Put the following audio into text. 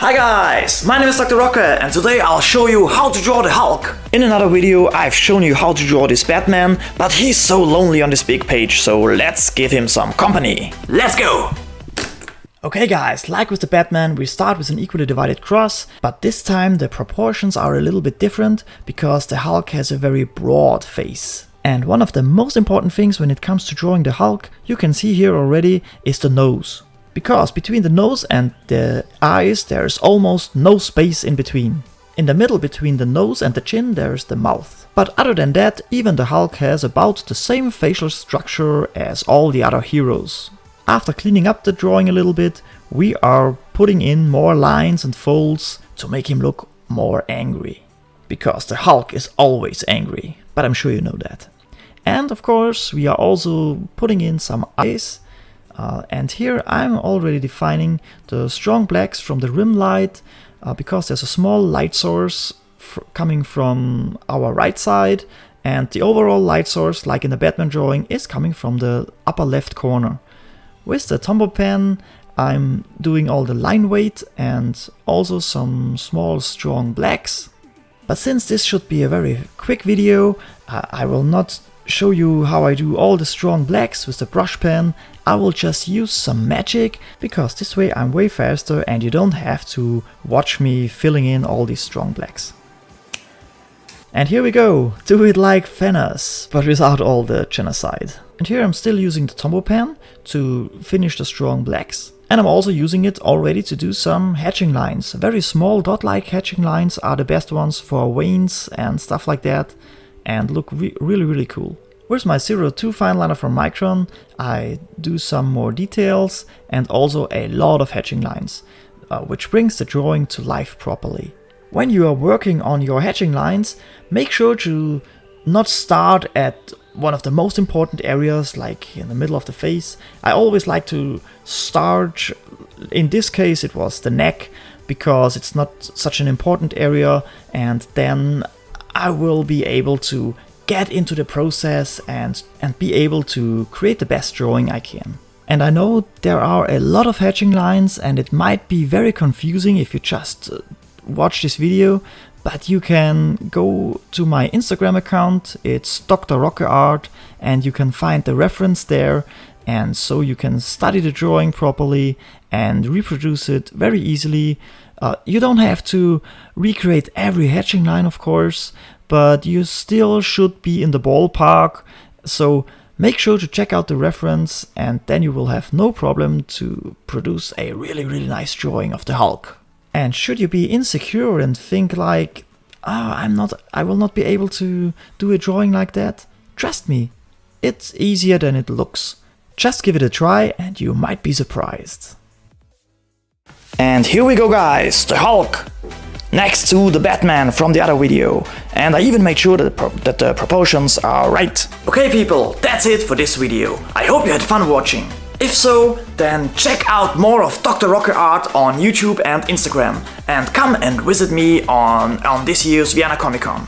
Hi guys, my name is Dr. Rocker and today I'll show you how to draw the Hulk. In another video I've shown you how to draw this Batman, but he's so lonely on this big page, so let's give him some company. Let's go! Okay guys, like with the Batman, we start with an equally divided cross, but this time the proportions are a little bit different because the Hulk has a very broad face. And one of the most important things when it comes to drawing the Hulk, you can see here already, is the nose. Because between the nose and the eyes there's almost no space in between. In the middle between the nose and the chin there's the mouth. But other than that, even the Hulk has about the same facial structure as all the other heroes. After cleaning up the drawing a little bit, we are putting in more lines and folds to make him look more angry. Because the Hulk is always angry, but I'm sure you know that. And of course we are also putting in some eyes. And here I'm already defining the strong blacks from the rim light, because there's a small light source coming from our right side, and the overall light source, like in the Batman drawing, is coming from the upper left corner. With the Tombow pen I'm doing all the line weight and also some small strong blacks. But since this should be a very quick video, I will not show you how I do all the strong blacks with the brush pen. I will just use some magic, because this way I'm way faster and you don't have to watch me filling in all these strong blacks. And here we go, do it like Thanos, but without all the genocide. And here I'm still using the Tombow pen to finish the strong blacks. And I'm also using it already to do some hatching lines. Very small dot-like hatching lines are the best ones for veins and stuff like that, and look really cool. With my 02 fineliner from Micron, I do some more details and also a lot of hatching lines, which brings the drawing to life properly. When you are working on your hatching lines, make sure to not start at one of the most important areas, like in the middle of the face. I always like to start, in this case it was the neck, because it's not such an important area, and then I will be able to get into the process and be able to create the best drawing I can. And I know there are a lot of hatching lines and it might be very confusing if you just watch this video, but you can go to my Instagram account, it's Dr. Rocker Art, and you can find the reference there, and so you can study the drawing properly and reproduce it very easily. You don't have to recreate every hatching line, of course, but you still should be in the ballpark, so make sure to check out the reference and then you will have no problem to produce a really nice drawing of the Hulk. And should you be insecure and think like, I will not be able to do a drawing like that, trust me, it's easier than it looks. Just give it a try and you might be surprised. And here we go guys, the Hulk! Next to the Batman from the other video. And I even made sure that the proportions are right. Okay people, that's it for this video. I hope you had fun watching. If so, then check out more of Dr. Rocker Art on YouTube and Instagram. And come and visit me on this year's Vienna Comic Con.